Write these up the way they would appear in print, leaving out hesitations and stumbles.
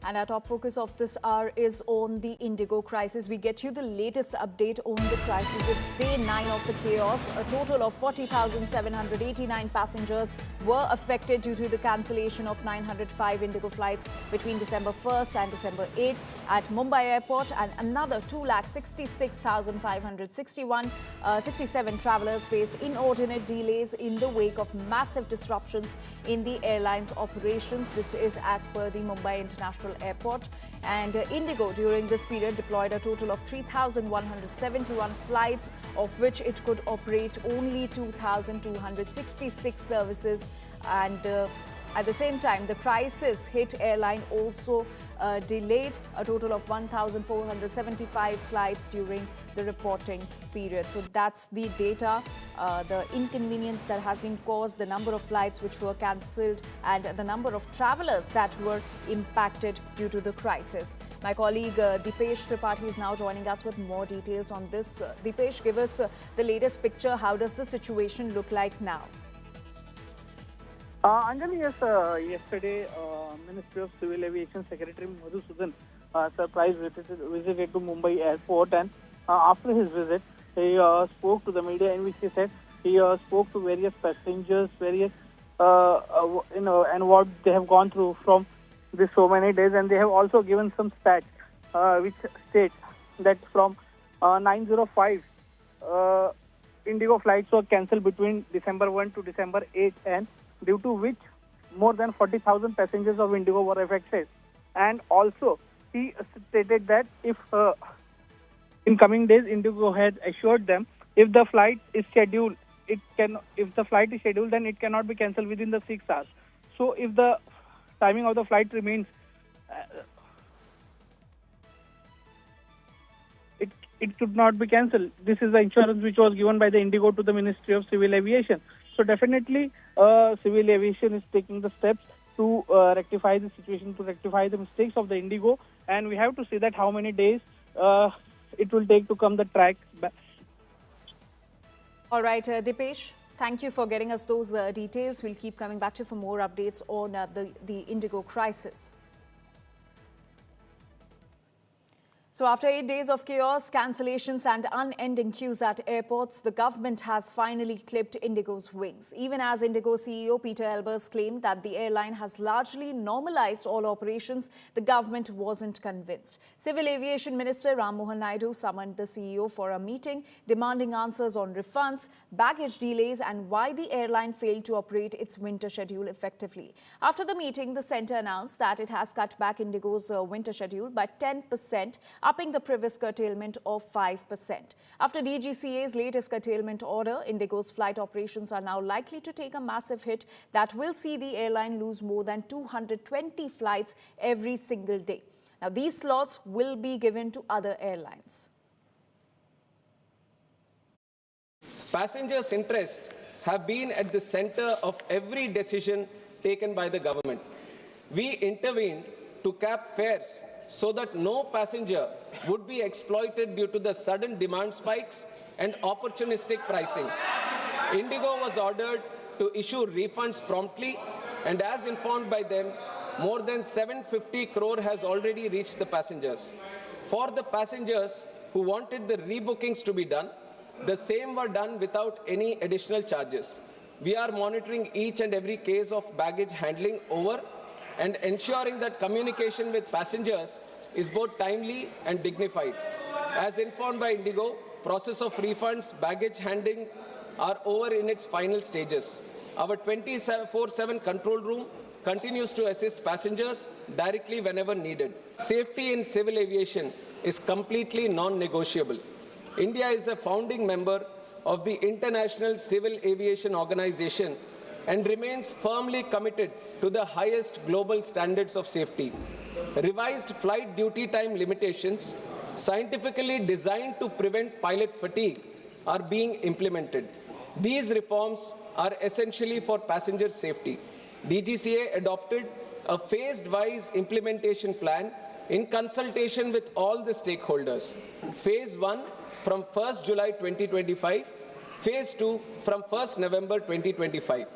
And our top focus of this hour is on the IndiGo crisis. We get you the latest update on the crisis. It's day 9 of the chaos. A total of 40,789 passengers were affected due to the cancellation of 905 IndiGo flights between December 1st and December 8th at Mumbai airport, and another 266,567 travellers faced inordinate delays in the wake of massive disruptions in the airline's operations. This is as per the Mumbai International Airport. And IndiGo during this period deployed a total of 3,171 flights, of which it could operate only 2,266 services. And at the same time, the crisis hit airline also delayed a total of 1,475 flights during the reporting period. So that's the data, the inconvenience that has been caused, the number of flights which were cancelled, and the number of travellers that were impacted due to the crisis. My colleague Deepesh Tripathi is now joining us with more details on this. Deepesh, give us the latest picture. How does the situation look like now? Anjali, yes, yesterday, Ministry of Civil Aviation Secretary Madhusudan surprise visited to Mumbai airport, and after his visit, he spoke to the media, in which he said he spoke to various passengers, and what they have gone through from these so many days, and they have also given some stats which states that from 905 IndiGo flights were cancelled between December 1 to December 8, and due to which more than 40,000 passengers of IndiGo were affected. And also, he stated that if in coming days, IndiGo had assured them if the flight is scheduled, then it cannot be cancelled within the 6 hours. So if the timing of the flight remains, it should not be cancelled. This is the insurance which was given by the IndiGo to the Ministry of Civil Aviation. So definitely, Civil Aviation is taking the steps to rectify the situation, to rectify the mistakes of the IndiGo, and we have to see that how many days it will take to come the track back. All right, Deepesh, thank you for getting us those details. We'll keep coming back to you for more updates on the IndiGo crisis. So after 8 days of chaos, cancellations and unending queues at airports, the government has finally clipped IndiGo's wings. Even as IndiGo CEO Peter Elbers claimed that the airline has largely normalized all operations, the government wasn't convinced. Civil Aviation Minister Ram Mohan Naidu summoned the CEO for a meeting, demanding answers on refunds, baggage delays, and why the airline failed to operate its winter schedule effectively. After the meeting, the centre announced that it has cut back IndiGo's winter schedule by 10%, upping the previous curtailment of 5%. After DGCA's latest curtailment order, IndiGo's flight operations are now likely to take a massive hit that will see the airline lose more than 220 flights every single day. Now, these slots will be given to other airlines. Passengers' interests have been at the center of every decision taken by the government. We intervened to cap fares so that no passenger would be exploited due to the sudden demand spikes and opportunistic pricing. IndiGo was ordered to issue refunds promptly, and as informed by them, more than 750 crore has already reached the passengers. For the passengers who wanted the rebookings to be done, the same were done without any additional charges. We are monitoring each and every case of baggage handling over and ensuring that communication with passengers is both timely and dignified. As informed by IndiGo, process of refunds, baggage handling are over in its final stages. Our 24/7 control room continues to assist passengers directly whenever needed. Safety in civil aviation is completely non-negotiable. India is a founding member of the International Civil Aviation Organization and remains firmly committed to the highest global standards of safety. Revised flight duty time limitations, scientifically designed to prevent pilot fatigue, are being implemented. These reforms are essentially for passenger safety. DGCA adopted a phased-wise implementation plan in consultation with all the stakeholders. Phase 1 from 1st July 2025, Phase 2 from 1st November 2025.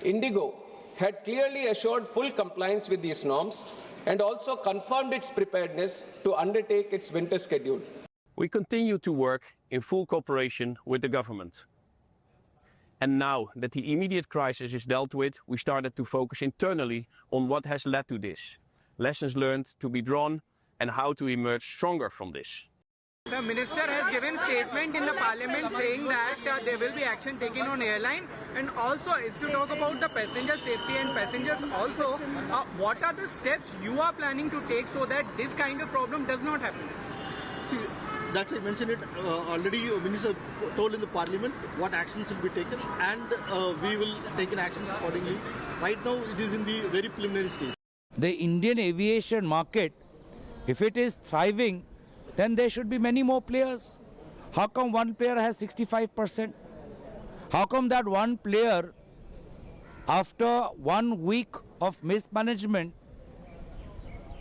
IndiGo had clearly assured full compliance with these norms, and also confirmed its preparedness to undertake its winter schedule. We continue to work in full cooperation with the government. And now that the immediate crisis is dealt with, we started to focus internally on what has led to this, lessons learned to be drawn, and how to emerge stronger from this. The minister has given statement in the parliament saying that there will be action taken on airline, and also if you talk about the passenger safety and passengers also, what are the steps you are planning to take so that this kind of problem does not happen? See, that's I mentioned it already. Minister told in the parliament what actions will be taken, and we will take an actions accordingly. Right now, it is in the very preliminary stage. The Indian aviation market, if it is thriving, then there should be many more players. How come one player has 65%? How come that one player, after 1 week of mismanagement,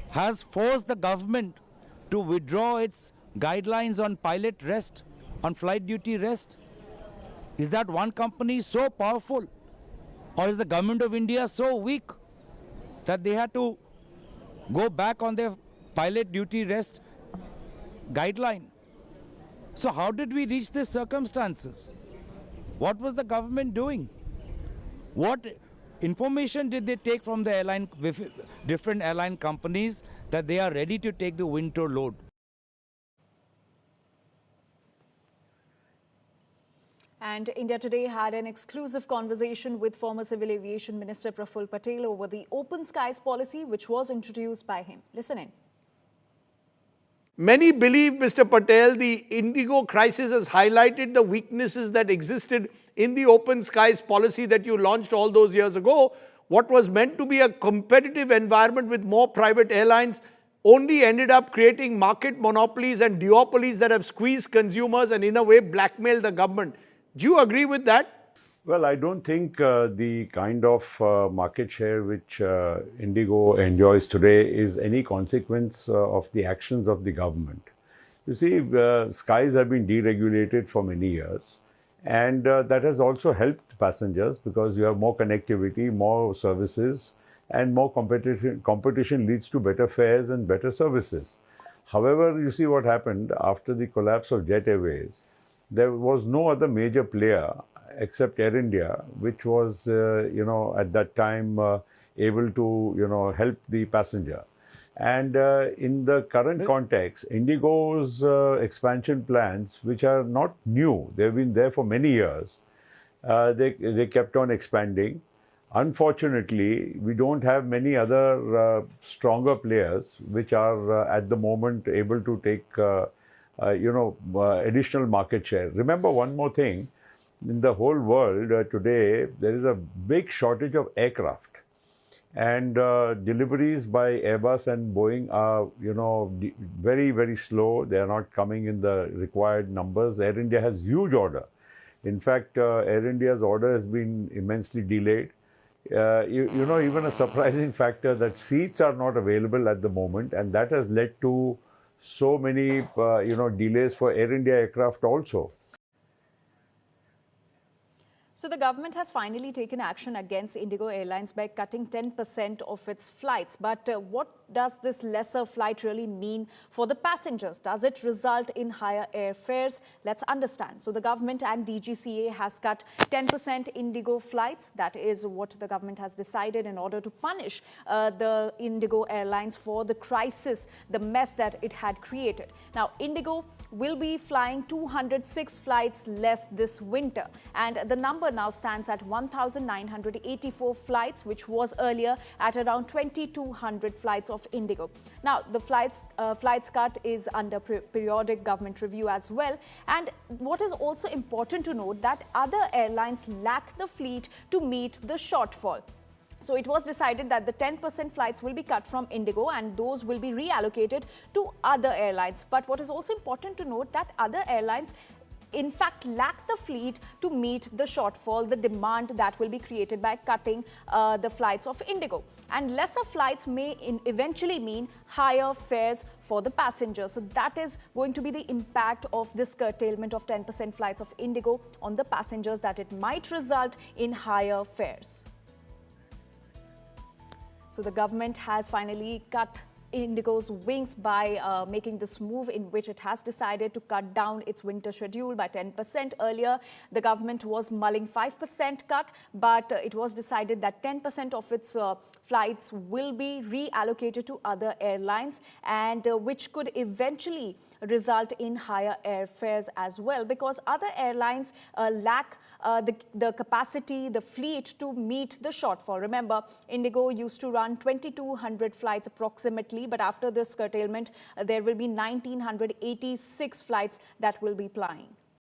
has forced the government to withdraw its guidelines on pilot rest, on flight duty rest? Is that one company so powerful? Or is the government of India so weak that they had to go back on their pilot duty rest guideline? So how did we reach these circumstances? What was the government doing? What information did they take from the airline, different airline companies, that they are ready to take the winter load? And India Today had an exclusive conversation with former Civil Aviation Minister Praful Patel over the open skies policy which was introduced by him. Listen in. Many believe, Mr. Patel, the IndiGo crisis has highlighted the weaknesses that existed in the open skies policy that you launched all those years ago. What was meant to be a competitive environment with more private airlines only ended up creating market monopolies and duopolies that have squeezed consumers and in a way blackmailed the government. Do you agree with that? Well, I don't think the kind of market share which IndiGo enjoys today is any consequence of the actions of the government. You see, skies have been deregulated for many years, and that has also helped passengers because you have more connectivity, more services, and more competition. Competition leads to better fares and better services. However, you see what happened after the collapse of Jet Airways. There was no other major player except Air India, which was, at that time able to, help the passenger. And in the current context, IndiGo's expansion plans, which are not new, they've been there for many years, they kept on expanding. Unfortunately, we don't have many other stronger players which are at the moment able to take, additional market share. Remember one more thing. In the whole world today, there is a big shortage of aircraft, and deliveries by Airbus and Boeing are, very, very slow. They are not coming in the required numbers. Air India has huge order. In fact, Air India's order has been immensely delayed. Even a surprising factor that seats are not available at the moment, and that has led to so many, delays for Air India aircraft also. So the government has finally taken action against IndiGo Airlines by cutting 10% of its flights. But what does this lesser flight really mean for the passengers? Does it result in higher airfares? Let's understand. So the government and DGCA has cut 10% IndiGo flights. That is what the government has decided in order to punish the IndiGo Airlines for the crisis, the mess that it had created. Now, IndiGo will be flying 206 flights less this winter, and the number now stands at 1,984 flights, which was earlier at around 2,200 flights of IndiGo. Now, the flights cut is under periodic government review as well. And what is also important to note that other airlines lack the fleet to meet the shortfall. So it was decided that the 10% flights will be cut from IndiGo and those will be reallocated to other airlines. But what is also important to note that other airlines in fact lack the fleet to meet the shortfall, the demand that will be created by cutting the flights of IndiGo. And lesser flights may eventually mean higher fares for the passengers. So that is going to be the impact of this curtailment of 10% flights of IndiGo on the passengers, that it might result in higher fares. So the government has finally cut IndiGo's wings by making this move in which it has decided to cut down its winter schedule by 10%. Earlier, the government was mulling 5% cut, but it was decided that 10% of its flights will be reallocated to other airlines, and which could eventually result in higher airfares as well, because other airlines lack the capacity, the fleet to meet the shortfall. Remember, IndiGo used to run 2,200 flights approximately, but after this curtailment, there will be 1,986 flights that will be plying.